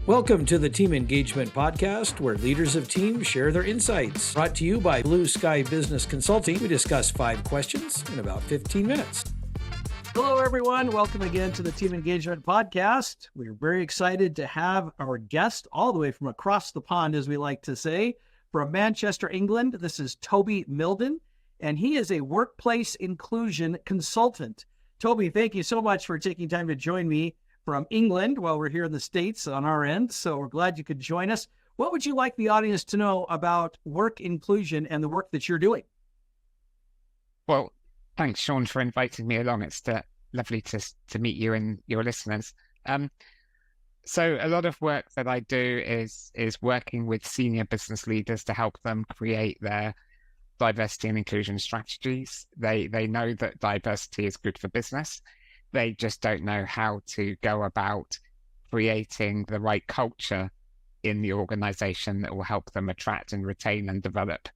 Welcome to the Team Engagement Podcast, where leaders of teams share their insights. Brought to you by Blue Sky Business Consulting. We discuss 5 questions in about 15 minutes. Hello, everyone. Welcome again to the Team Engagement Podcast. We're very excited to have our guest all the way from across the pond, as we like to say, from Manchester, England. This is Toby Mildon, and he is a workplace inclusion consultant. Toby, thank you so much for taking time to join me from England while we're here in the States on our end. So we're glad you could join us. What would you like the audience to know about work inclusion and the work that you're doing? Well, thanks, Sean, for inviting me along. It's lovely to meet you and your listeners. So a lot of work that I do is working with senior business leaders to help them create their diversity and inclusion strategies. They know that diversity is good for business. They just don't know how to go about creating the right culture in the organization that will help them attract and retain and develop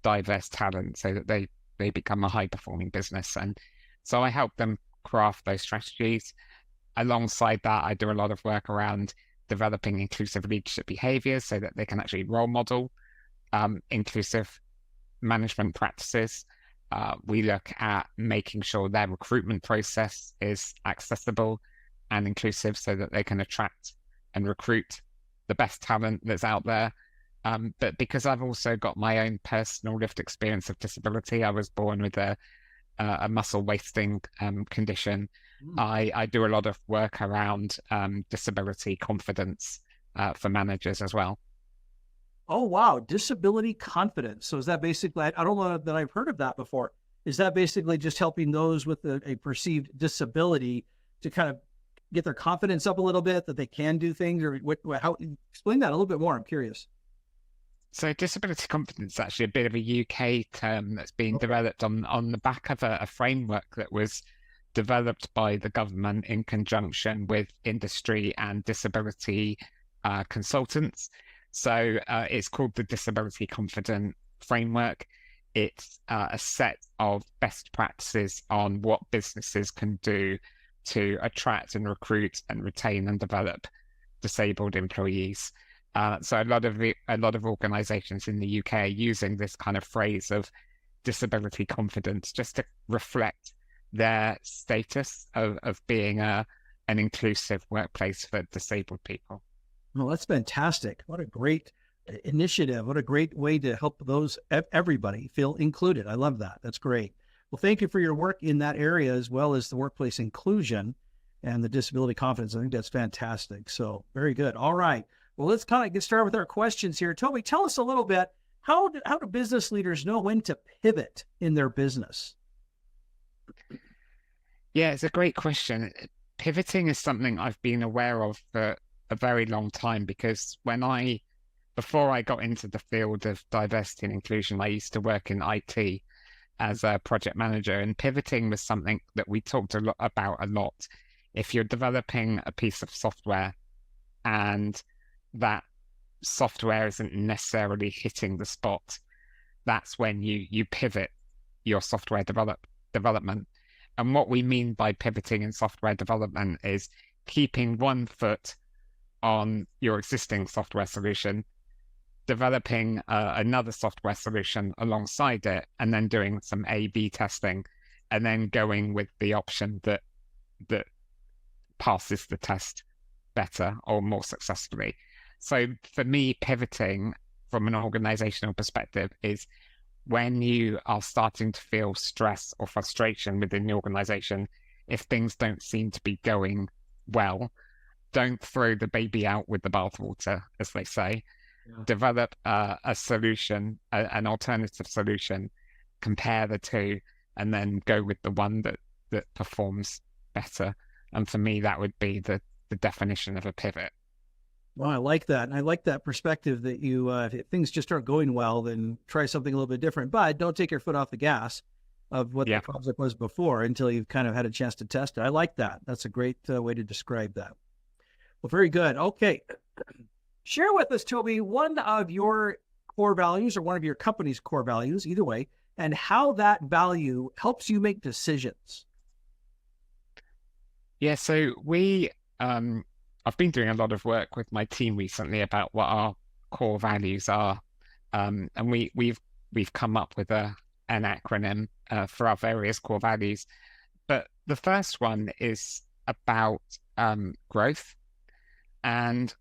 diverse talent so that they become a high-performing business. And so I help them craft those strategies. Alongside that, I do a lot of work around developing inclusive leadership behaviors so that they can actually role model inclusive management practices. We look at making sure their recruitment process is accessible and inclusive so that they can attract and recruit the best talent that's out there. But because I've also got my own personal lived experience of disability, I was born with a muscle wasting condition. I do a lot of work around disability confidence for managers as well. Oh, wow. Disability confidence. So is that basically, I don't know that I've heard of that before. Is that basically just helping those with a perceived disability to kind of get their confidence up a little bit, that they can do things? Or how? Explain that a little bit more. I'm curious. So disability confidence is actually a bit of a UK term that's been developed on the back of a framework that was developed by the government in conjunction with industry and disability consultants. So it's called the Disability Confident Framework. It's a set of best practices on what businesses can do to attract and recruit and retain and develop disabled employees. So a lot of organisations in the UK are using this kind of phrase of disability confidence just to reflect their status of being an inclusive workplace for disabled people. Well, that's fantastic. What a great initiative. What a great way to help everybody feel included. I love that. That's great. Well, thank you for your work in that area, as well as the workplace inclusion and the disability confidence. I think that's fantastic. So very good. All right. Well, let's kind of get started with our questions here. Toby, tell us a little bit, how do business leaders know when to pivot in their business? Yeah, it's a great question. Pivoting is something I've been aware of for a very long time, because before I got into the field of diversity and inclusion, I used to work in IT as a project manager, and pivoting was something that we talked about a lot. If you're developing a piece of software and that software isn't necessarily hitting the spot, that's when you pivot your software development. And what we mean by pivoting in software development is keeping one foot on your existing software solution, developing another software solution alongside it, and then doing some A/B testing, and then going with the option that passes the test better or more successfully. So for me, pivoting from an organizational perspective is when you are starting to feel stress or frustration within the organization, if things don't seem to be going well, don't throw the baby out with the bathwater, as they say. Yeah. Develop a solution, an alternative solution, compare the two, and then go with the one that performs better. And for me, that would be the definition of a pivot. Well, I like that. And I like that perspective that you, if things just aren't going well, then try something a little bit different, but don't take your foot off the gas of what the project was before until you've kind of had a chance to test it. I like that. That's a great way to describe that. Well, very good. Okay. Share with us, Toby, one of your core values or one of your company's core values, either way, and how that value helps you make decisions. Yeah, so we I've been doing a lot of work with my team recently about what our core values are, and we've come up with an acronym for our various core values. But the first one is about growth, and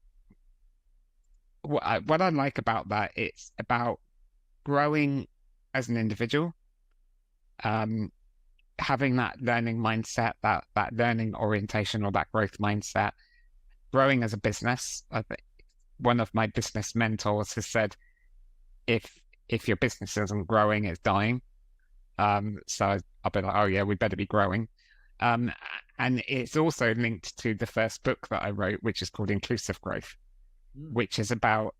what I like about that, it's about growing as an individual, having that learning mindset, that learning orientation or that growth mindset, growing as a business. I think one of my business mentors has said, if your business isn't growing, it's dying. So I'll be like, oh yeah, we better be growing. And it's also linked to the first book that I wrote, which is called Inclusive Growth, which is about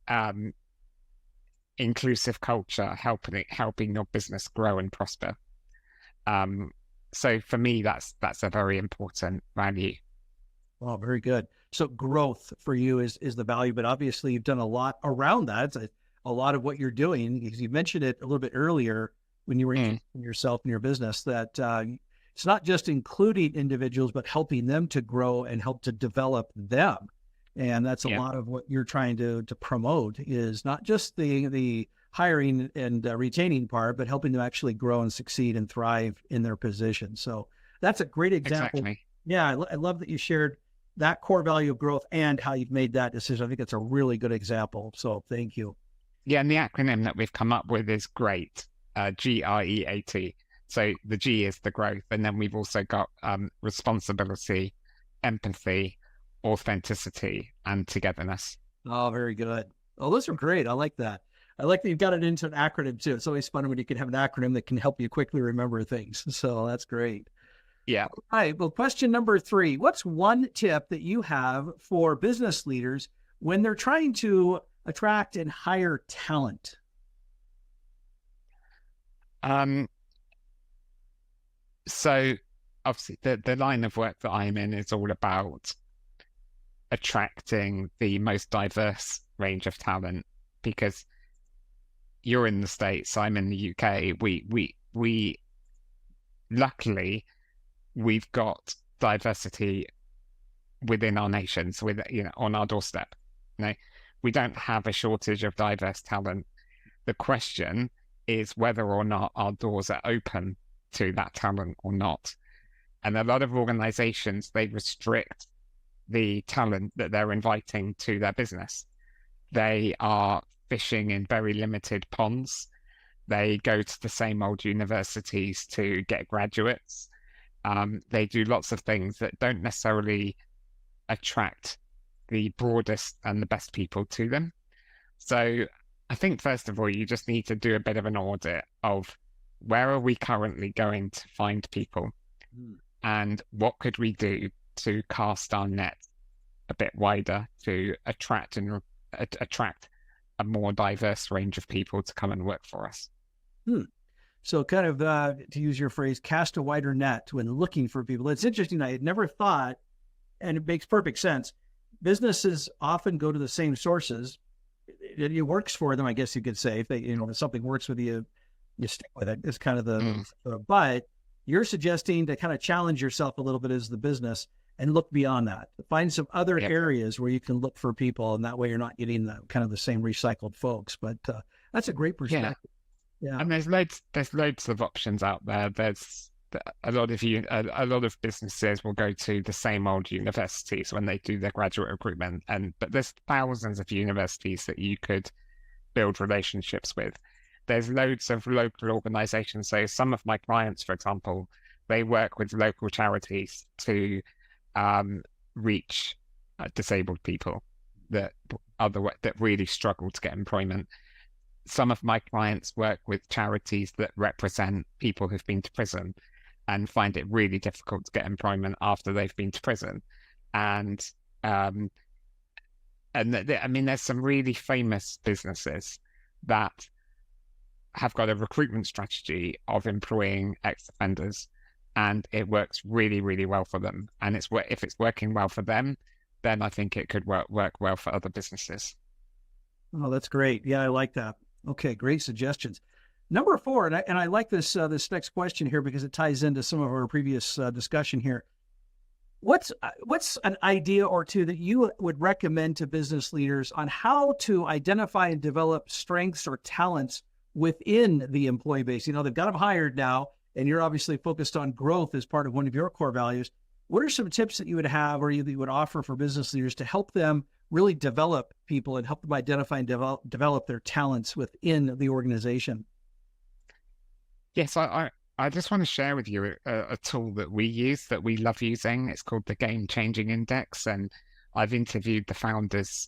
inclusive culture, helping your business grow and prosper. So for me, that's a very important value. Well, very good. So growth for you is the value, but obviously you've done a lot around that. It's a lot of what you're doing, because you mentioned it a little bit earlier when you were introducing yourself and your business, that it's not just including individuals, but helping them to grow and help to develop them. And that's a lot of what you're trying to promote, is not just the hiring and retaining part, but helping them actually grow and succeed and thrive in their position. So that's a great example. Exactly. Yeah, I love that you shared that core value of growth and how you've made that decision. I think it's a really good example. So thank you. Yeah, and the acronym that we've come up with is GREAT, GREAT. So the G is the growth, and then we've also got responsibility, empathy, authenticity, and togetherness. Oh, very good. Oh, those are great. I like that. I like that you've got it into an acronym too. It's always fun when you can have an acronym that can help you quickly remember things. So that's great. Yeah. All right. Well, question number 3, what's one tip that you have for business leaders when they're trying to attract and hire talent? So obviously the line of work that I'm in is all about attracting the most diverse range of talent, because you're in the States, I'm in the UK. We luckily we've got diversity within our nations, with on our doorstep. We don't have a shortage of diverse talent. The question is whether or not our doors are open to that talent or not. And a lot of organizations, they restrict the talent that they're inviting to their business. They are fishing in very limited ponds. They go to the same old universities to get graduates. They do lots of things that don't necessarily attract the broadest and the best people to them. So I think, first of all, you just need to do a bit of an audit of where are we currently going to find people, and what could we do to cast our net a bit wider to attract a more diverse range of people to come and work for us. So kind of, to use your phrase, cast a wider net when looking for people. It's interesting. I had never thought, and it makes perfect sense. Businesses often go to the same sources. It works for them, I guess you could say. If they, if something works with you, you stick with it. It's kind of but you're suggesting to kind of challenge yourself a little bit as the business and look beyond that. Find some other areas where you can look for people, and that way you're not getting the same recycled folks. But that's a great perspective. Yeah. And there's loads of options out there. There's a lot of businesses will go to the same old universities when they do their graduate recruitment, but there's thousands of universities that you could build relationships with. There's loads of local organizations. So some of my clients, for example, they work with local charities to reach disabled people that really struggle to get employment. Some of my clients work with charities that represent people who've been to prison and find it really difficult to get employment after they've been to prison. And there's some really famous businesses that have got a recruitment strategy of employing ex-offenders, and it works really, really well for them. And if it's working well for them, then I think it could work well for other businesses. Oh, that's great. Yeah, I like that. Okay, great suggestions. Number 4, and I like this next question here because it ties into some of our previous discussion here. What's an idea or two that you would recommend to business leaders on how to identify and develop strengths or talents within the employee base? You know, they've got them hired now, and you're obviously focused on growth as part of one of your core values. What are some tips that you would have or you would offer for business leaders to help them really develop people and help them identify and develop their talents within the organization? Yes, I just want to share with you a tool that we use that we love using. It's called the Game Changing Index, and I've interviewed the founders,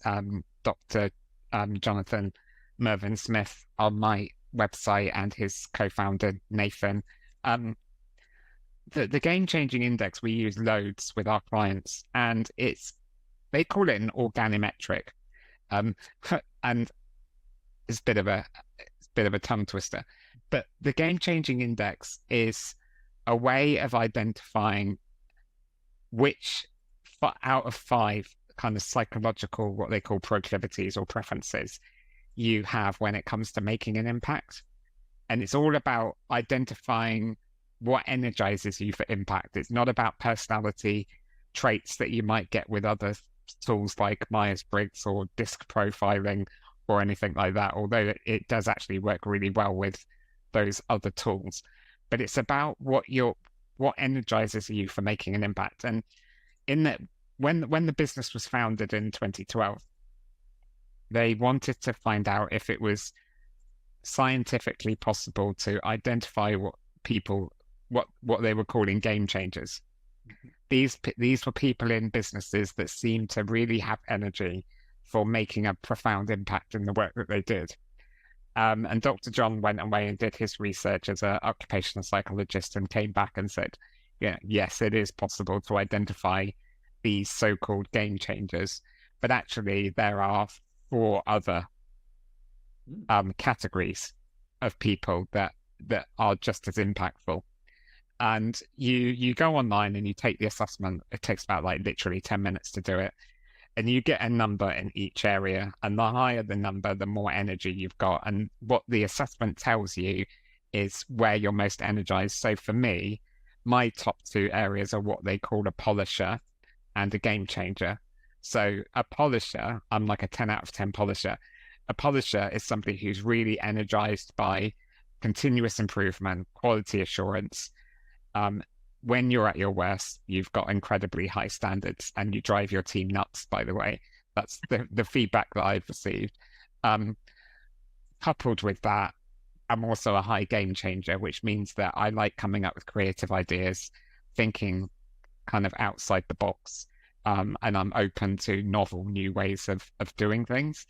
Dr. Jonathan Mervyn Smith, on my website, and his co-founder Nathan. The Game Changing Index we use loads with our clients, and they call it an organometric, and it's a bit of a tongue twister. But the Game Changing Index is a way of identifying which out of 5 kind of psychological, what they call proclivities or preferences, you have when it comes to making an impact. And it's all about identifying what energizes you for impact. It's not about personality traits that you might get with other tools like Myers-Briggs or disc profiling or anything like that, although it does actually work really well with those other tools. But it's about what energizes you for making an impact. And in that, when the business was founded in 2012, they wanted to find out if it was scientifically possible to identify what they were calling game changers. These were people in businesses that seemed to really have energy for making a profound impact in the work that they did. And Dr. John went away and did his research as an occupational psychologist and came back and said, yeah, yes, it is possible to identify these so-called game changers, but actually there are 4 other categories of people that are just as impactful. And you go online and you take the assessment. It takes about literally 10 minutes to do it. And you get a number in each area, and the higher the number, the more energy you've got. And what the assessment tells you is where you're most energized. So for me, my top 2 areas are what they call a polisher and a game changer. So a polisher, I'm like a 10 out of 10 polisher. A polisher is somebody who's really energized by continuous improvement, quality assurance. When you're at your worst, you've got incredibly high standards and you drive your team nuts, by the way. That's the feedback that I've received. Coupled with that, I'm also a high game changer, which means that I like coming up with creative ideas, thinking kind of outside the box, and I'm open to novel new ways of doing things.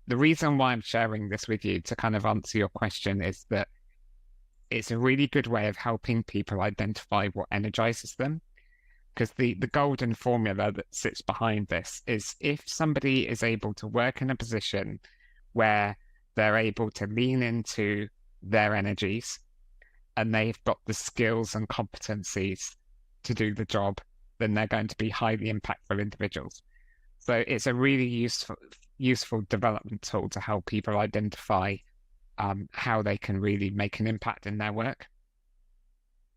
The reason why I'm sharing this with you to kind of answer your question is that it's a really good way of helping people identify what energizes them. Because the golden formula that sits behind this is if somebody is able to work in a position where they're able to lean into their energies and they've got the skills and competencies to do the job, then they're going to be highly impactful individuals. So it's a really useful development tool to help people identify how they can really make an impact in their work.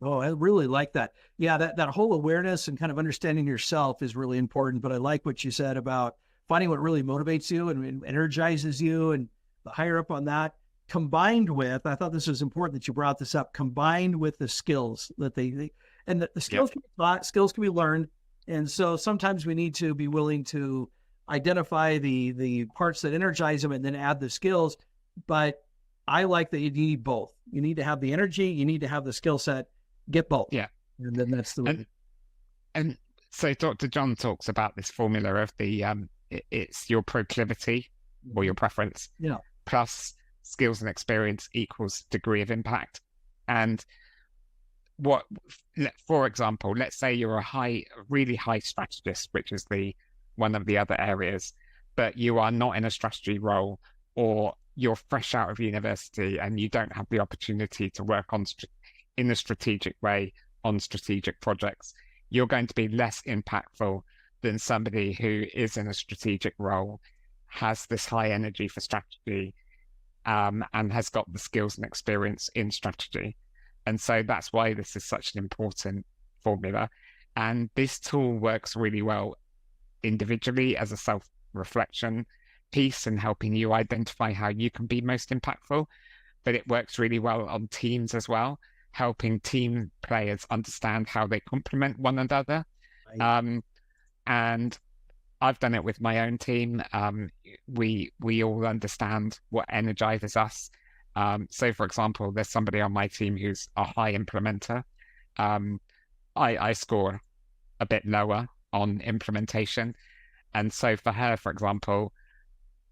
Oh, I really like that. Yeah, that whole awareness and kind of understanding yourself is really important. But I like what you said about finding what really motivates you and energizes you, and the higher up on that, combined with, I thought this was important that you brought this up, combined with the skills that the skills can be taught, skills can be learned. And so sometimes we need to be willing to identify the parts that energize them and then add the skills. But I like that you need both. You need to have the energy, you need to have the skill set, get both. Yeah. And then that's the way. And so Dr. John talks about this formula of the, it's your proclivity or your preference plus skills and experience equals degree of impact. And for example, let's say you're a really high strategist, which is one of the other areas, but you are not in a strategy role, or you're fresh out of university and you don't have the opportunity to work in a strategic way on strategic projects. You're going to be less impactful than somebody who is in a strategic role, has this high energy for strategy, and has got the skills and experience in strategy. And so that's why this is such an important formula. And this tool works really well individually as a self-reflection piece and helping you identify how you can be most impactful. But it works really well on teams as well, helping team players understand how they complement one another. Right. And I've done it with my own team. We all understand what energizes us. So, for example, there's somebody on my team who's a high implementer. I score a bit lower on implementation. And so for her, for example,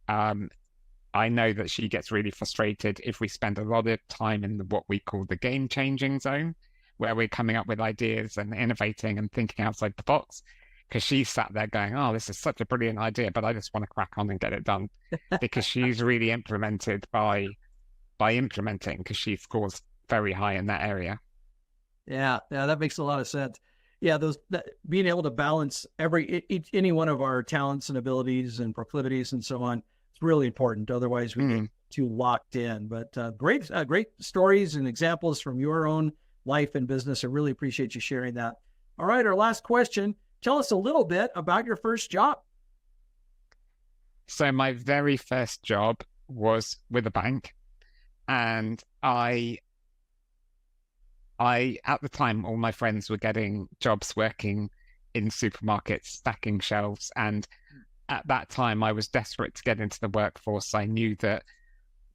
I know that she gets really frustrated if we spend a lot of time in what we call the game-changing zone, where we're coming up with ideas and innovating and thinking outside the box, because she's sat there going, oh, this is such a brilliant idea, but I just want to crack on and get it done, because she's really implemented by implementing, because she scores very high in that area. Yeah, that makes a lot of sense. Yeah, being able to balance any one of our talents and abilities and proclivities and so on, it's really important. Otherwise, we get too locked in. But great stories and examples from your own life and business. I really appreciate you sharing that. All right, our last question. Tell us a little bit about your first job. So my very first job was with a bank, and I at the time, all my friends were getting jobs working in supermarkets, stacking shelves. And at that time, I was desperate to get into the workforce. I knew that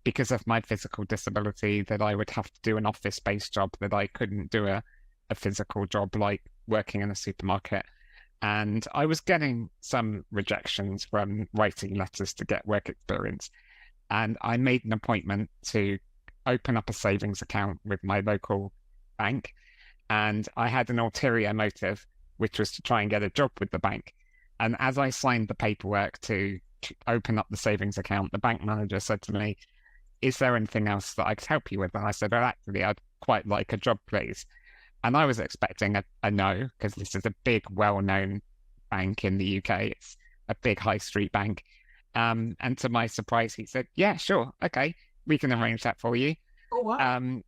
because of my physical disability, that I would have to do an office-based job, that I couldn't do a physical job like working in a supermarket. And I was getting some rejections from writing letters to get work experience. And I made an appointment to open up a savings account with my local bank. And I had an ulterior motive, which was to try and get a job with the bank. And as I signed the paperwork to open up the savings account, the bank manager said to me, is there anything else that I could help you with? And I said, well, actually, I'd quite like a job, please. And I was expecting a no, because this is a big, well-known bank in the UK. It's a big high street bank. And to my surprise, he said, yeah, sure. Okay, we can arrange that for you. Oh, wow.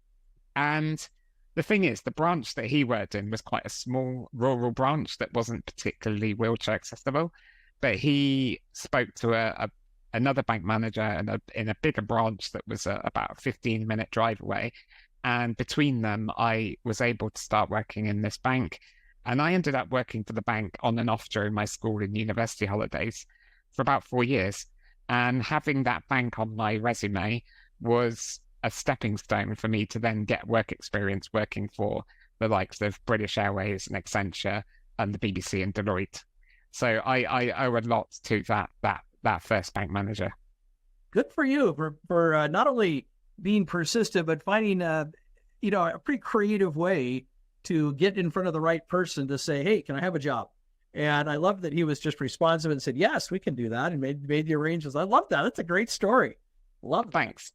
And the thing is, the branch that he worked in was quite a small rural branch that wasn't particularly wheelchair accessible. But he spoke to another bank manager in a bigger branch that was about a 15-minute drive away. And between them, I was able to start working in this bank. And I ended up working for the bank on and off during my school and university holidays for about 4 years. And having that bank on my resume was a stepping stone for me to then get work experience working for the likes of British Airways and Accenture and the BBC and Deloitte. So I owe a lot to that first bank manager. Good for you for not only being persistent, but finding a pretty creative way to get in front of the right person to say, hey, can I have a job? And I love that he was just responsive and said, yes, we can do that, and made the arrangements. I love that. That's a great story. Love that. Thanks.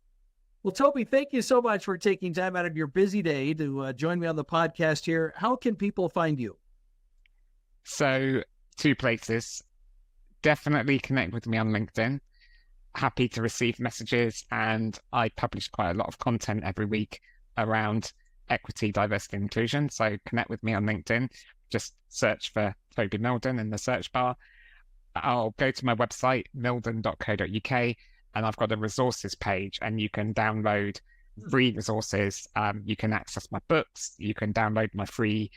Well, Toby, thank you so much for taking time out of your busy day to join me on the podcast here. How can people find you? So 2 places. Definitely connect with me on LinkedIn. Happy to receive messages, and I publish quite a lot of content every week around equity, diversity, and inclusion. So connect with me on LinkedIn. Just search for Toby Mildon in the search bar. I'll go to my website, mildon.co.uk, and I've got a resources page, and you can download free resources. You can access my books, you can download my free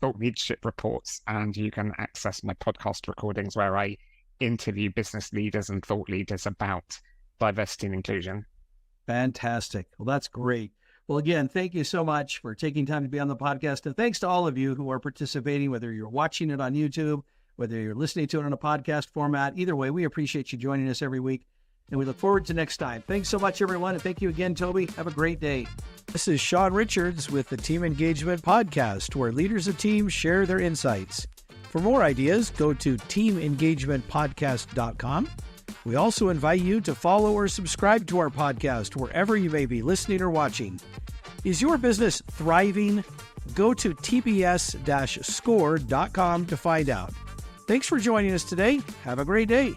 thought leadership reports, and you can access my podcast recordings where I interview business leaders and thought leaders about diversity and inclusion. Fantastic. Well, that's great. Well, again, thank you so much for taking time to be on the podcast. And thanks to all of you who are participating, whether you're watching it on YouTube, whether you're listening to it on a podcast format. Either way, we appreciate you joining us every week. And we look forward to next time. Thanks so much, everyone. And thank you again, Toby. Have a great day. This is Sean Richards with the Team Engagement Podcast, where leaders of teams share their insights. For more ideas, go to teamengagementpodcast.com. We also invite you to follow or subscribe to our podcast wherever you may be listening or watching. Is your business thriving? Go to tbs-score.com to find out. Thanks for joining us today. Have a great day.